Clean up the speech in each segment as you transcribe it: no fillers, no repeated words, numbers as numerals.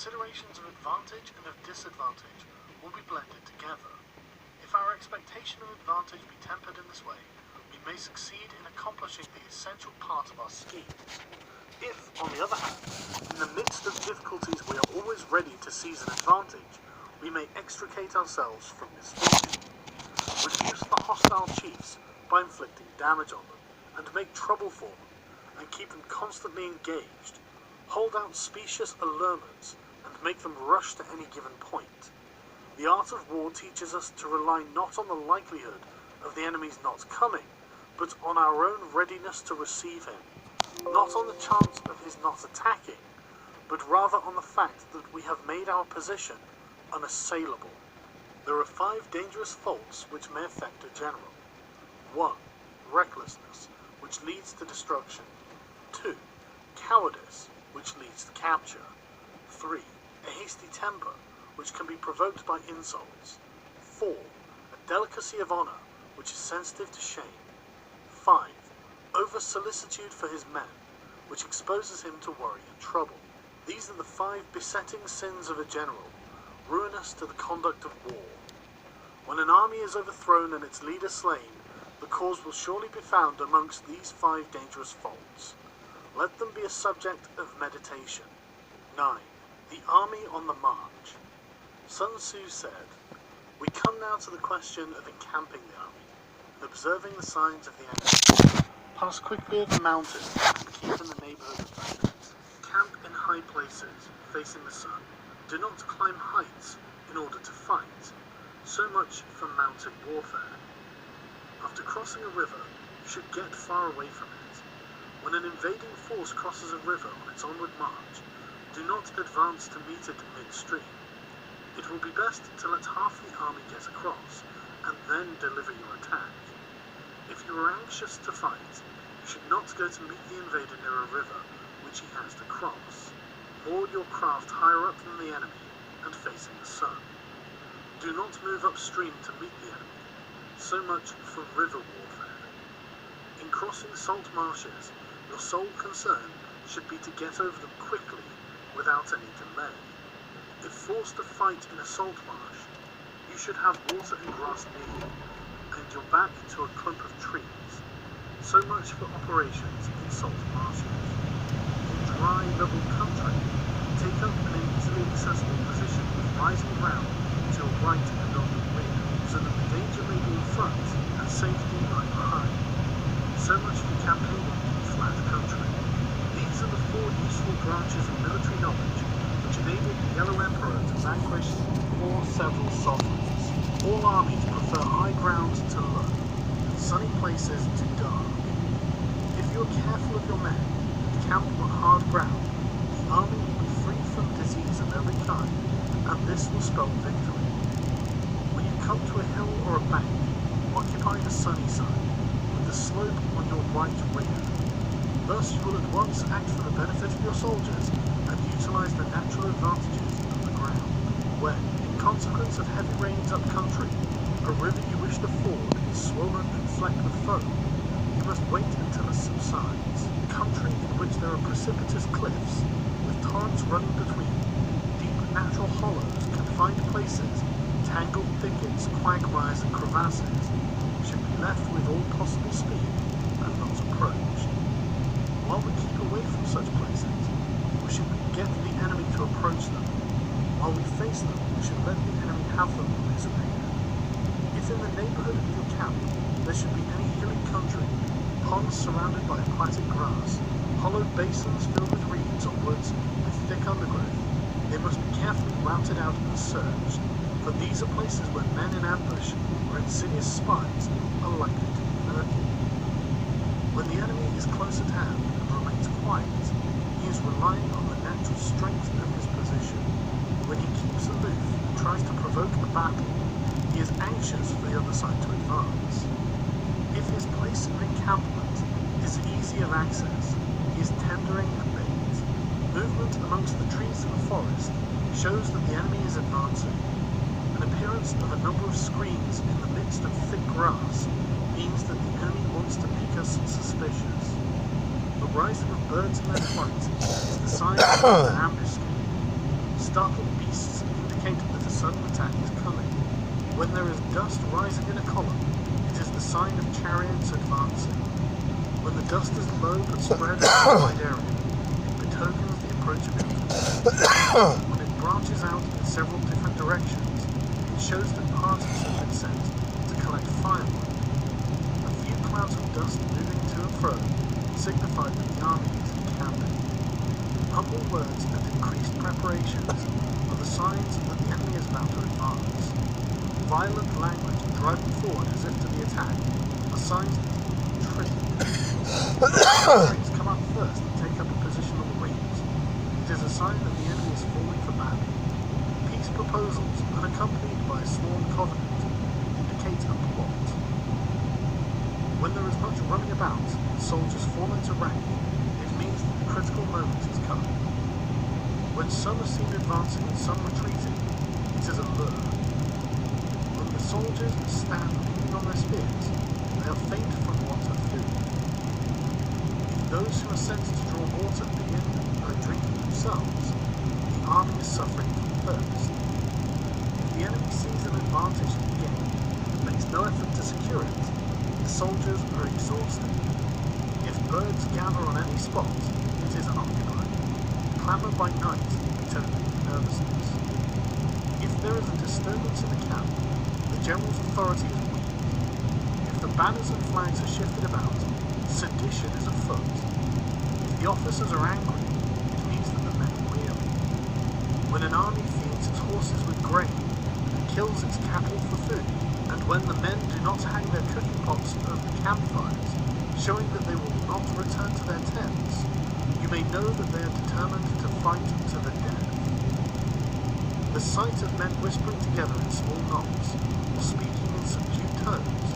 considerations of advantage and of disadvantage will be blended together. If our expectation of advantage be tempered in this way, we may succeed in accomplishing the essential part of our scheme. If, on the other hand, in the midst of difficulties we are always ready to seize an advantage, we may extricate ourselves from misfortune, reduce the hostile chiefs by inflicting damage on them, and make trouble for them, and keep them constantly engaged, hold out specious allurements, and make them rush to any given point. The art of war teaches us to rely not on the likelihood of the enemy's not coming, but on our own readiness to receive him, not on the chance of his not attacking, but rather on the fact that we have made our position unassailable. There are 5 dangerous faults which may affect a general. 1. Recklessness, which leads to destruction. 2. Cowardice, which leads to capture. 3. A hasty temper, which can be provoked by insults. 4. A delicacy of honor, which is sensitive to shame. 5. Over-solicitude for his men, which exposes him to worry and trouble. These are the 5 besetting sins of a general, ruinous to the conduct of war. When an army is overthrown and its leader slain, the cause will surely be found amongst these 5 dangerous faults. Let them be a subject of meditation. 9. The army on the march. Sun Tzu said, "We come now to the question of encamping the army, and observing the signs of the enemy. Pass quickly over mountains, and keep in the neighborhood of mountains. Camp in high places, facing the sun. Do not climb heights in order to fight. So much for mounted warfare. After crossing a river, you should get far away from it. When an invading force crosses a river on its onward march, do not advance to meet it midstream. It will be best to let half the army get across, and then deliver your attack. If you are anxious to fight, you should not go to meet the invader near a river which he has to cross. Moor your craft higher up than the enemy, and facing the sun. Do not move upstream to meet the enemy. So much for river warfare. In crossing salt marshes, your sole concern should be to get over them quickly, without any delay. If forced to fight in a salt marsh, you should have water and grass near you, and your back to a clump of trees. So much for operations in salt marshes. In dry, level country, take up an easily accessible position with rising ground to your right and on your rear, so that the danger may be in front and safety lie behind. So much for campaigning in flat country. These are the 4 useful branches of military knowledge which enabled the Yellow Emperor to vanquish 4 several sovereigns. All armies prefer high ground to low, and sunny places to dark. If you are careful of your men, and camp on hard ground, the army will be free from disease of every kind, and this will spell victory. When you come to a hill or a bank, occupy the sunny side, with the slope on your right rear. Thus you will at once act for the benefit of your soldiers, and utilize the natural advantages of the ground. When, in consequence of heavy rains up country, a river you wish to ford is swollen and flecked with foam, you must wait until it subsides. Country in which there are precipitous cliffs, with torrents running between, deep natural hollows, confined places, tangled thickets, quagmires and crevasses, should be left with all possible speed and not approached. While we keep away from such places, we should get the enemy to approach them. While we face them, we should let the enemy have them on his arena. If in the neighborhood of your camp there should be any hilly country, ponds surrounded by aquatic grass, hollow basins filled with reeds or woods with thick undergrowth, they must be carefully routed out and searched, for these are places where men in ambush or insidious spies are likely to be lurking. When the enemy is close at hand and remains quiet, he is relying on the natural strength of his position. When he keeps aloof and tries to provoke a battle, he is anxious for the other side to advance. If his place of encampment is easy of access, he is tendering a bait. Movement amongst the trees of a forest shows that the enemy is advancing. An appearance of a number of screens in the midst of thick grass means that the enemy wants to make us suspicious. The rising of birds in their flight is the sign of an ambuscade. Startled beasts indicate that a sudden attack is coming. When there is dust rising in a column, it is the sign of chariots advancing. When the dust is low but spread over a wide area, it betokens the approach of infantry. When it branches out in several different directions, it shows that parties have been sent to collect firewood. A few clouds of dust moving to and fro signify that the army is encamping. Humble words and increased preparations are the signs that the enemy is about to advance. Violent language driving forward as if to the attack are signs that he will retreat. Tanks come up first and take up a position on the wings. It is a sign that the enemy is falling for battle. Peace proposals, unaccompanied by a sworn covenant, indicate a plot. When there is much running about and soldiers fall into rank, it means that the critical moment has come. When some are seen advancing and some retreating, it is a lure. When the soldiers stand leaning on their spears, they are faint from want of food. If those who are sent to draw water begin by drinking themselves, the army is suffering from thirst. If the enemy sees an advantage to be gained and makes no effort to secure it, the soldiers are exhausted. If birds gather on any spot, it is unoccupied. Clamour by night betokening nervousness. If there is a disturbance in the camp, the general's authority is weak. If the banners and flags are shifted about, sedition is afoot. If the officers are angry, it means that the men are weary. When an army feeds its horses with grain and kills its cattle for food, and when the men do not hang their cooking pots over campfires, showing that they will not return to their tents, you may know that they are determined to fight to the death. The sight of men whispering together in small knots, or speaking in subdued tones,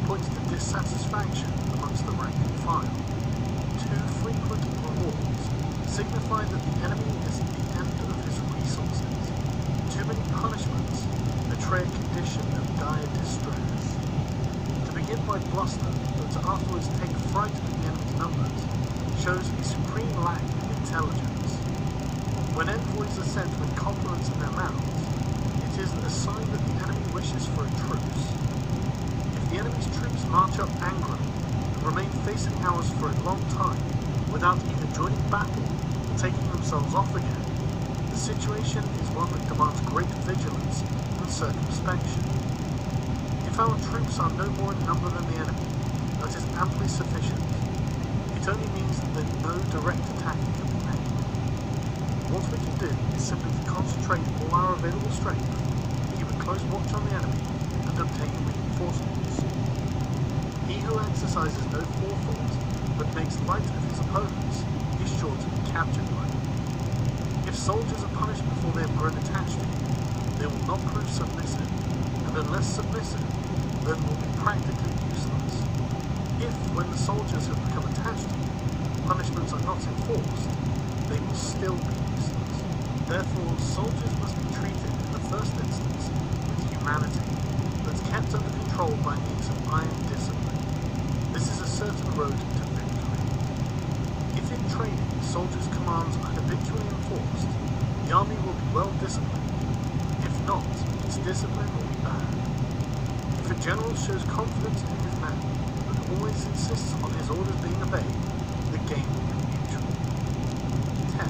points to dissatisfaction amongst the rank and file. Too frequent rewards signify that the enemy is at the end of his resources. Too many punishments betray a condition of dire distress. To begin by bluster, but to afterwards take fright at the enemy's numbers, shows a supreme lack of intelligence. When envoys are sent with compliments in their mouths, it is a sign that the enemy wishes for a truce. If the enemy's troops march up angrily and remain facing ours for a long time without either joining battle or taking themselves off again, the situation is one that demands great vigilance and circumspection. If our troops are no more in number than the enemy, that is amply sufficient. It only means that no direct attack can be made. What we can do is simply to concentrate all our available strength, keep a close watch on the enemy, and obtain reinforcements. He who exercises no forethought, but makes light of his opponents, is sure to be captured by them. If soldiers are punished before they have grown attached to you, they will not prove submissive, and unless submissive, then will be practically useless. If, when the soldiers have become attached to you, punishments are not enforced, they will still be useless. Therefore, soldiers must be treated in the first instance with humanity, but kept under control by means of iron discipline. This is a certain road to victory. If in training soldiers' commands are habitually enforced, the army will be well disciplined. If not, its discipline will be bad. If a general shows confidence in his men, but always insists on his orders being obeyed, the game will be mutual. 10.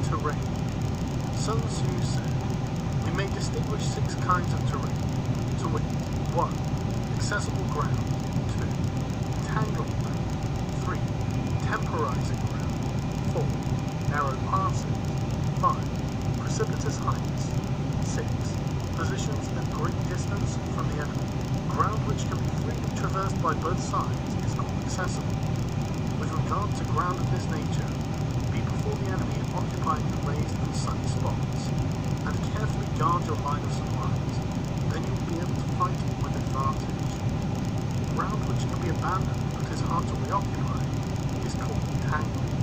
Terrain. Sun Tzu said, we may distinguish 6 kinds of terrain, to wit, 1. Accessible ground, 2. Tangled ground, 3. Temporizing ground, 4. Narrow passes, 5. Precipitous heights, 6. Positions at great distance from the enemy. Ground which can be freely traversed by both sides is called accessible. With regard to ground of this nature, be before the enemy occupying the raised and sunny spots, and carefully guard your line of supplies, then you will be able to fight with advantage. Ground which can be abandoned but is hard to reoccupy is called tangling.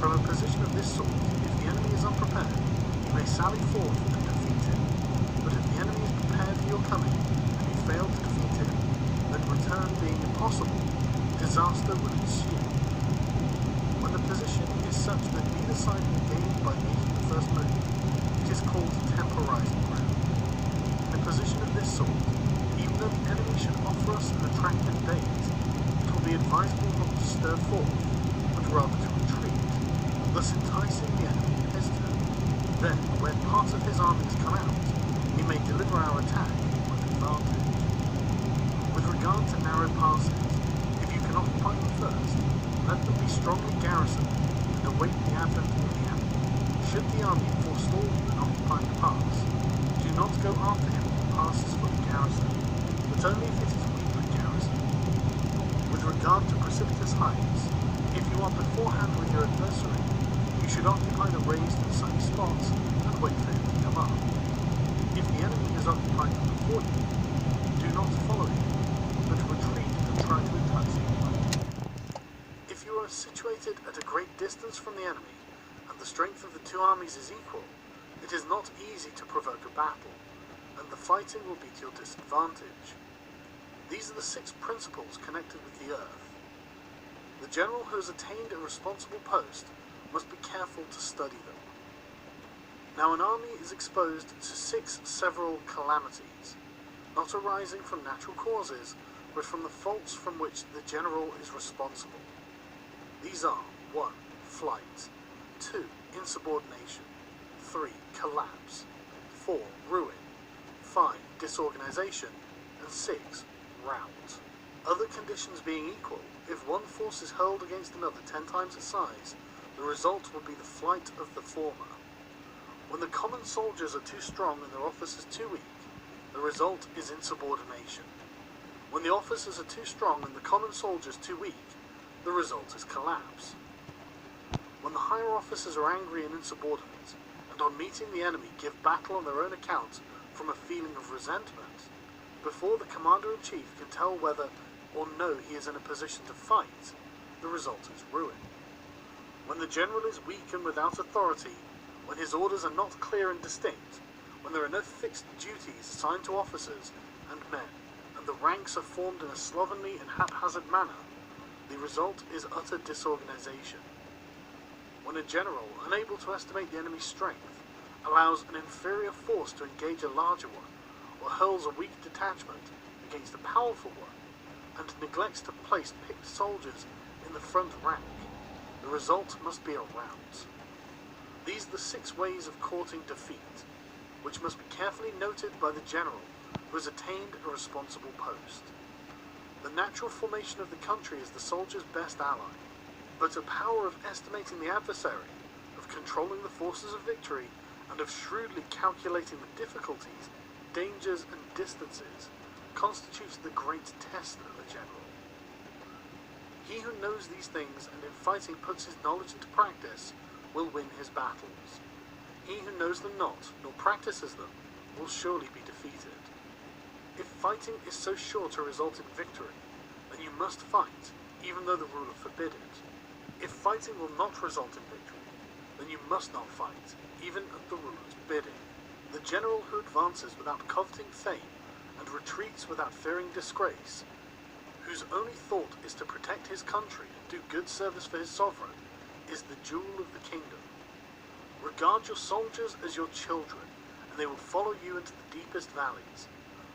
From a position of this sort, if the enemy is unprepared, you may sally forth and defeat him, but if the enemy is prepared for your coming, and you fail to defeat him, then return being impossible, disaster will ensue. When the position is such that neither side will gain by making the first move, it is called temporizing ground. In a position of this sort, even though the enemy should offer us an attractive bait, it will be advisable not to stir forth, but rather to retreat, thus enticing the enemy to hesitate. Then, when part of his army has come out, we may deliver our attack with advantage. With regard to narrow passes, if you can occupy them first, let them be strongly garrisoned and await the advent of the enemy. Should the army forestall you in occupying the pass, do not go after him if the pass is fully garrisoned, but only if it is weakly garrisoned. With regard to precipitous heights, if you are beforehand with your adversary, you should occupy the raised and sunny spots and wait for him to come up. If the enemy has occupied them before you, do not follow him, but retreat and try to entice him away. If you are situated at a great distance from the enemy, and the strength of the two armies is equal, it is not easy to provoke a battle, and the fighting will be to your disadvantage. These are the 6 principles connected with the earth. The general who has attained a responsible post must be careful to study them. Now an army is exposed to 6 several calamities, not arising from natural causes, but from the faults from which the general is responsible. These are 1. Flight, 2. Insubordination, 3. Collapse, 4. Ruin, 5. Disorganization, and 6. Rout. Other conditions being equal, if one force is hurled against another 10 times its size, the result will be the flight of the former. When the common soldiers are too strong and their officers too weak, the result is insubordination. When the officers are too strong and the common soldiers too weak, the result is collapse. When the higher officers are angry and insubordinate, and on meeting the enemy give battle on their own account from a feeling of resentment, before the commander-in-chief can tell whether or no he is in a position to fight, the result is ruin. When the general is weak and without authority, when his orders are not clear and distinct, when there are no fixed duties assigned to officers and men, and the ranks are formed in a slovenly and haphazard manner, the result is utter disorganization. When a general, unable to estimate the enemy's strength, allows an inferior force to engage a larger one, or hurls a weak detachment against a powerful one, and neglects to place picked soldiers in the front rank, the result must be a rout. These are the 6 ways of courting defeat, which must be carefully noted by the general who has attained a responsible post. The natural formation of the country is the soldier's best ally, but a power of estimating the adversary, of controlling the forces of victory, and of shrewdly calculating the difficulties, dangers, and distances constitutes the great test of a general. He who knows these things and in fighting puts his knowledge into practice will win his battles. He who knows them not, nor practices them, will surely be defeated. If fighting is so sure to result in victory, then you must fight, even though the ruler forbid it. If fighting will not result in victory, then you must not fight, even at the ruler's bidding. The general who advances without coveting fame, and retreats without fearing disgrace, whose only thought is to protect his country and do good service for his sovereign, is the jewel of the kingdom. Regard your soldiers as your children, and they will follow you into the deepest valleys.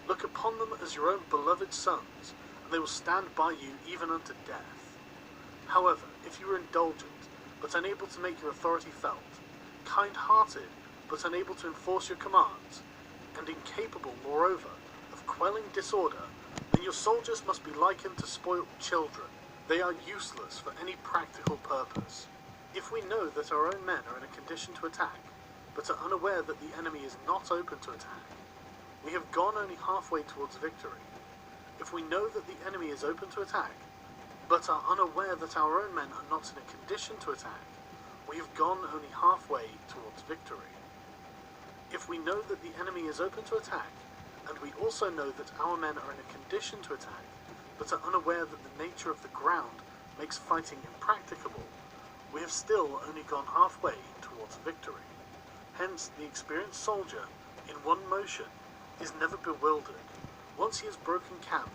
Look upon them as your own beloved sons, and they will stand by you even unto death. However, if you are indulgent, but unable to make your authority felt, kind-hearted, but unable to enforce your commands, and incapable, moreover, of quelling disorder, then your soldiers must be likened to spoilt children. They are useless for any practical purpose. If we know that our own men are in a condition to attack, but are unaware that the enemy is not open to attack, we have gone only halfway towards victory. If we know that the enemy is open to attack, but are unaware that our own men are not in a condition to attack, we have gone only halfway towards victory. If we know that the enemy is open to attack, and we also know that our men are in a condition to attack, but are unaware that the nature of the ground makes fighting impracticable, we have still only gone halfway towards victory. Hence, the experienced soldier, in one motion, is never bewildered. Once he has broken camp,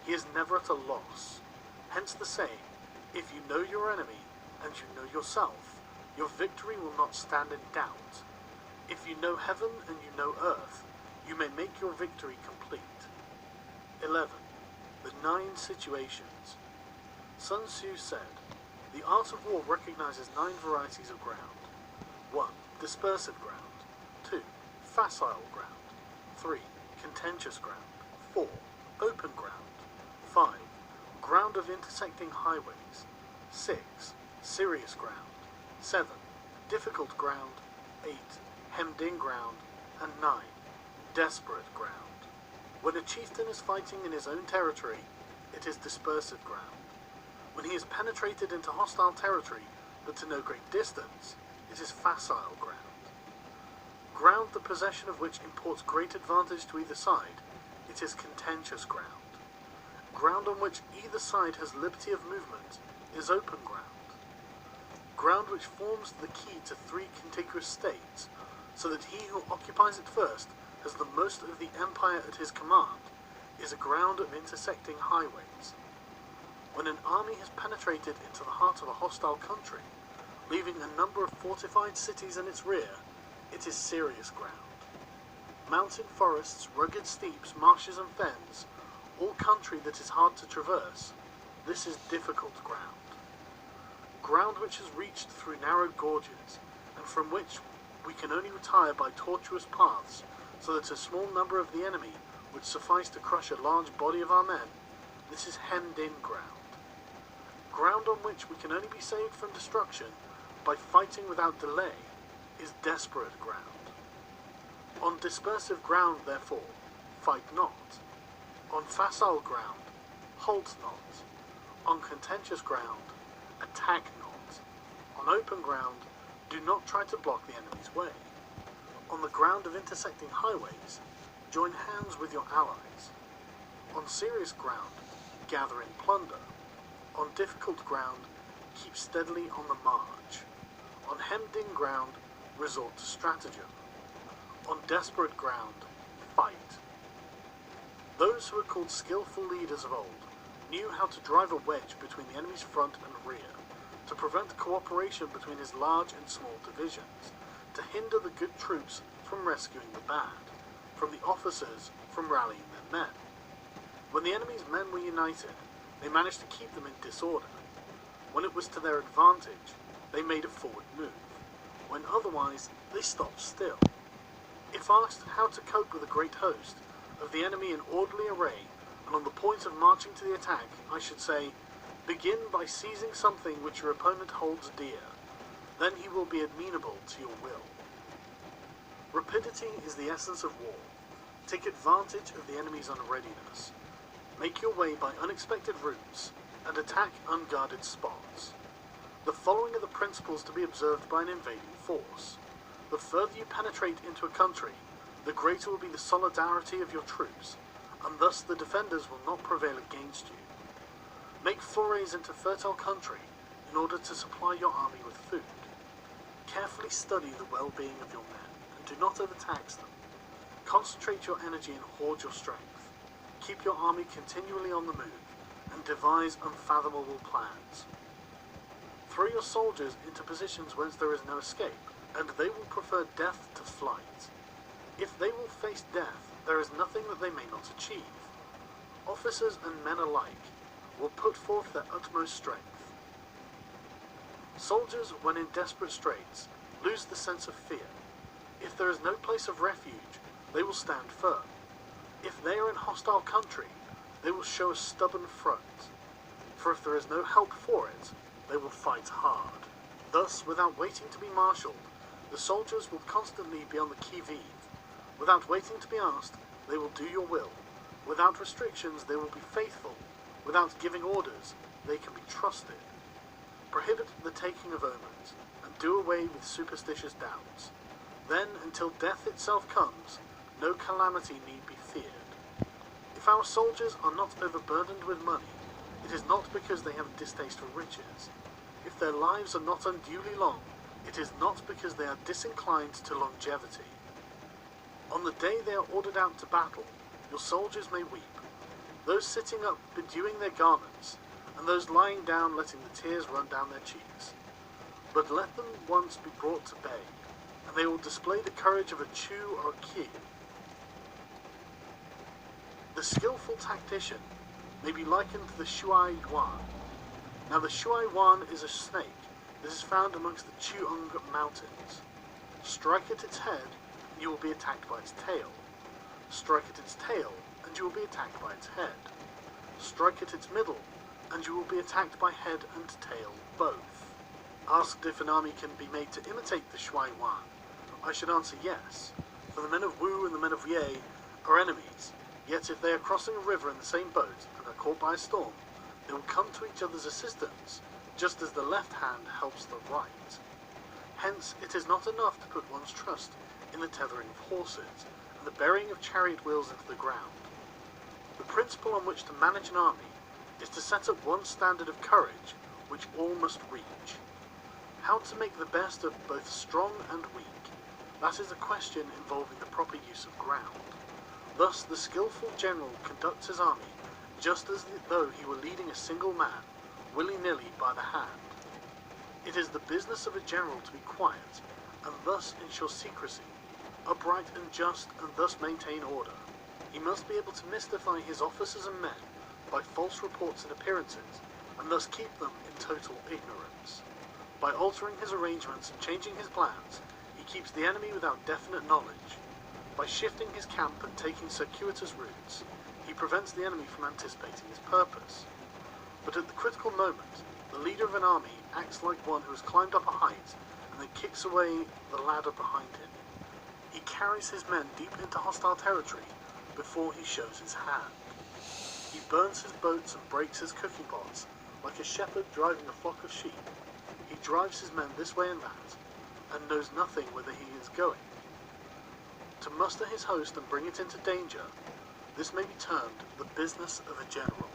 he is never at a loss. Hence the saying, if you know your enemy, and you know yourself, Your victory will not stand in doubt. If you know heaven and you know earth, you may make your victory complete. 11. The 9 situations. Sun Tzu said, "The art of war recognizes 9 varieties of ground. 1. Dispersive ground. 2. Facile ground. 3. Contentious ground. 4. Open ground. 5. Ground of intersecting highways. 6. Serious ground. 7. Difficult ground. 8. Hemmed-in ground. And 9. Desperate ground. When a chieftain is fighting in his own territory, it is dispersive ground. When he has penetrated into hostile territory, but to no great distance, it is facile ground. Ground the possession of which imports great advantage to either side, it is contentious ground. Ground on which either side has liberty of movement is open ground. Ground which forms the key to 3 contiguous states, so that he who occupies it first has the most of the empire at his command, is a ground of intersecting highways. When an army has penetrated into the heart of a hostile country, leaving a number of fortified cities in its rear, it is serious ground. Mountain forests, rugged steeps, marshes and fens, all country that is hard to traverse, this is difficult ground. Ground which is reached through narrow gorges, and from which we can only retire by tortuous paths, so that a small number of the enemy would suffice to crush a large body of our men, this is hemmed-in ground. Ground on which we can only be saved from destruction by fighting without delay is desperate ground. On dispersive ground, therefore, fight not. On facile ground, halt not. On contentious ground, attack not. On open ground, do not try to block the enemy's way. On the ground of intersecting highways, join hands with your allies. On serious ground, gather in plunder. On difficult ground, keep steadily on the march. On hemmed-in ground, resort to stratagem. On desperate ground, fight. Those who were called skillful leaders of old knew how to drive a wedge between the enemy's front and rear, to prevent cooperation between his large and small divisions, to hinder the good troops from rescuing the bad, from the officers from rallying their men. When the enemy's men were united, they managed to keep them in disorder. When it was to their advantage, they made a forward move. When otherwise, they stopped still. If asked how to cope with a great host of the enemy in orderly array and on the point of marching to the attack, I should say, begin by seizing something which your opponent holds dear. Then he will be amenable to your will. Rapidity is the essence of war. Take advantage of the enemy's unreadiness. Make your way by unexpected routes and attack unguarded spots. The following are the principles to be observed by an invading force. The further you penetrate into a country, the greater will be the solidarity of your troops, and thus the defenders will not prevail against you. Make forays into fertile country in order to supply your army with food. Carefully study the well-being of your men, and do not overtax them. Concentrate your energy and hoard your strength. Keep your army continually on the move, and devise unfathomable plans. Throw your soldiers into positions whence there is no escape, and they will prefer death to flight. If they will face death, there is nothing that they may not achieve. Officers and men alike will put forth their utmost strength. Soldiers, when in desperate straits, lose the sense of fear. If there is no place of refuge, they will stand firm. If they are in hostile country, they will show a stubborn front. For if there is no help for it, they will fight hard. Thus, without waiting to be marshalled, the soldiers will constantly be on the qui-vive. Without waiting to be asked, they will do your will. Without restrictions, they will be faithful. Without giving orders, they can be trusted. Prohibit the taking of omens, and do away with superstitious doubts. Then, until death itself comes, no calamity need be feared. If our soldiers are not overburdened with money, it is not because they have a distaste for riches. If their lives are not unduly long, it is not because they are disinclined to longevity. On the day they are ordered out to battle, your soldiers may weep, those sitting up bedewing their garments, and those lying down letting the tears run down their cheeks. but let them once be brought to bay, and they will display the courage of a Chu or a Qi. The skillful tactician may be likened to the Shuai Yuan. Now the Shuai Yuan is a snake that is found amongst the Chuang Mountains. Strike at its head, and you will be attacked by its tail. Strike at its tail, and you will be attacked by its head. Strike at its middle, and you will be attacked by head and tail both. Asked if an army can be made to imitate the Shuai Yuan, I should answer yes, for the men of Wu and the men of Ye are enemies, yet if they are crossing a river in the same boat and are caught by a storm, they will come to each other's assistance, just as the left hand helps the right. Hence, it is not enough to put one's trust in the tethering of horses and the burying of chariot wheels into the ground. The principle on which to manage an army is to set up one standard of courage which all must reach. How to make the best of both strong and weak, that is a question involving the proper use of ground. Thus, the skillful general conducts his army just as though he were leading a single man, willy-nilly by the hand. It is the business of a general to be quiet, and thus ensure secrecy, upright and just, and thus maintain order. He must be able to mystify his officers and men by false reports and appearances, and thus keep them in total ignorance. By altering his arrangements and changing his plans, he keeps the enemy without definite knowledge. By shifting his camp and taking circuitous routes, he prevents the enemy from anticipating his purpose. But at the critical moment, the leader of an army acts like one who has climbed up a height and then kicks away the ladder behind him. He carries his men deep into hostile territory before he shows his hand. He burns his boats and breaks his cooking pots like a shepherd driving a flock of sheep. He drives his men this way and that, and knows nothing whither he is going. To muster his host and bring it into danger, this may be termed the business of a general.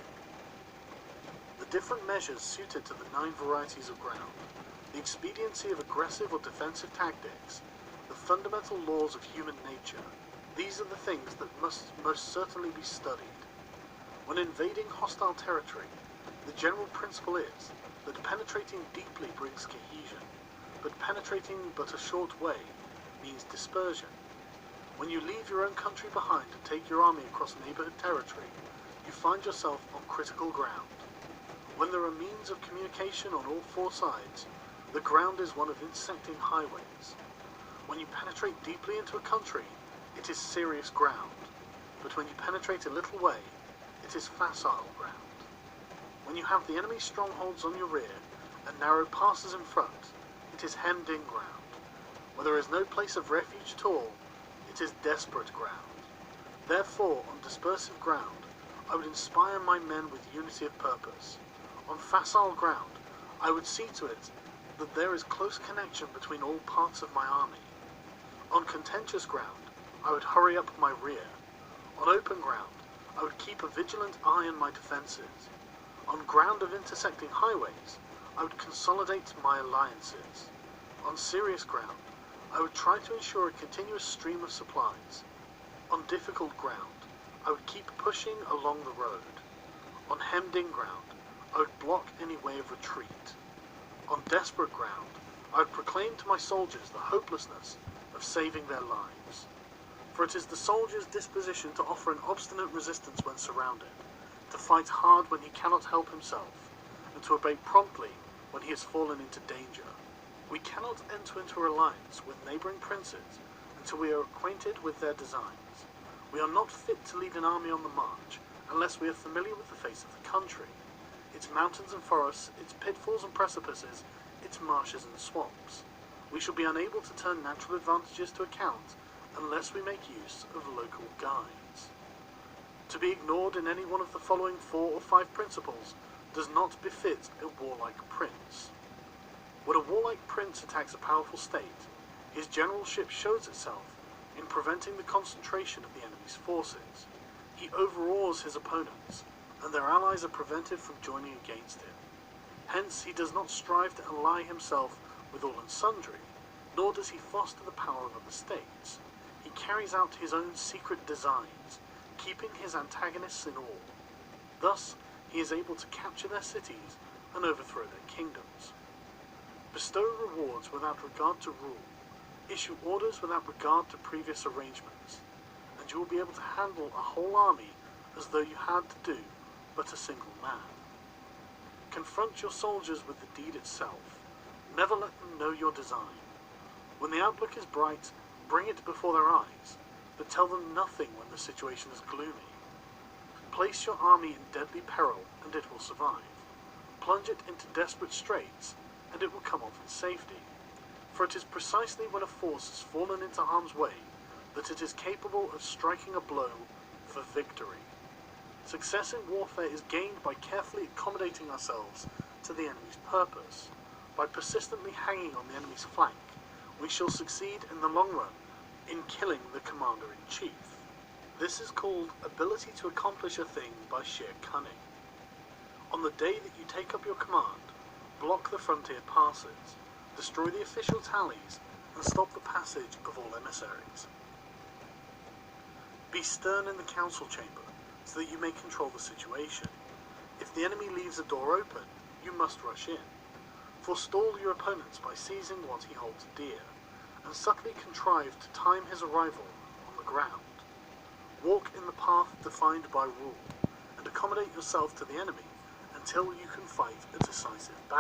The different measures suited to the 9 varieties of ground, the expediency of aggressive or defensive tactics, the fundamental laws of human nature, these are the things that must most certainly be studied. When invading hostile territory, the general principle is that penetrating deeply brings cohesion, but penetrating but a short way means dispersion. When you leave your own country behind and take your army across neighborhood territory, you find yourself on critical ground. When there are means of communication on all 4 sides, the ground is one of intersecting highways. When you penetrate deeply into a country, it is serious ground, but when you penetrate a little way, it is facile ground. When you have the enemy's strongholds on your rear and narrow passes in front, it is hemmed-in ground. Where there is no place of refuge at all, it is desperate ground. Therefore, on dispersive ground, I would inspire my men with unity of purpose. On facile ground, I would see to it that there is close connection between all parts of my army. On contentious ground, I would hurry up my rear. On open ground, I would keep a vigilant eye on my defences. On ground of intersecting highways, I would consolidate my alliances. On serious ground, I would try to ensure a continuous stream of supplies. On difficult ground, I would keep pushing along the road. On hemmed-in ground, I would block any way of retreat. On desperate ground, I would proclaim to my soldiers the hopelessness of saving their lives. For it is the soldier's disposition to offer an obstinate resistance when surrounded, to fight hard when he cannot help himself, and to obey promptly when he has fallen into danger. We cannot enter into an alliance with neighbouring princes until we are acquainted with their designs. We are not fit to lead an army on the march unless we are familiar with the face of the country, its mountains and forests, its pitfalls and precipices, its marshes and swamps. We shall be unable to turn natural advantages to account unless we make use of local guides. To be ignored in any one of the following 4 or 5 principles does not befit a warlike prince. When a warlike prince attacks a powerful state, his generalship shows itself in preventing the concentration of the enemy's forces. He overawes his opponents, and their allies are prevented from joining against him. Hence, he does not strive to ally himself with all and sundry, nor does he foster the power of other states. He carries out his own secret designs, keeping his antagonists in awe. Thus, he is able to capture their cities and overthrow their kingdoms. Bestow rewards without regard to rule. Issue orders without regard to previous arrangements. And you will be able to handle a whole army as though you had to do but a single man. Confront your soldiers with the deed itself. Never let them know your design. When the outlook is bright, bring it before their eyes, but tell them nothing when the situation is gloomy. Place your army in deadly peril, and it will survive. Plunge it into desperate straits, and it will come off in safety. For it is precisely when a force has fallen into harm's way that it is capable of striking a blow for victory. Success in warfare is gained by carefully accommodating ourselves to the enemy's purpose. By persistently hanging on the enemy's flank, we shall succeed in the long run in killing the commander-in-chief. This is called ability to accomplish a thing by sheer cunning. On the day that you take up your command, block the frontier passes, destroy the official tallies, and stop the passage of all emissaries. Be stern in the council chamber, so that you may control the situation. If the enemy leaves a door open, you must rush in. Forestall your opponents by seizing what he holds dear, and subtly contrive to time his arrival on the ground. Walk in the path defined by rule, and accommodate yourself to the enemy until you can fight a decisive battle.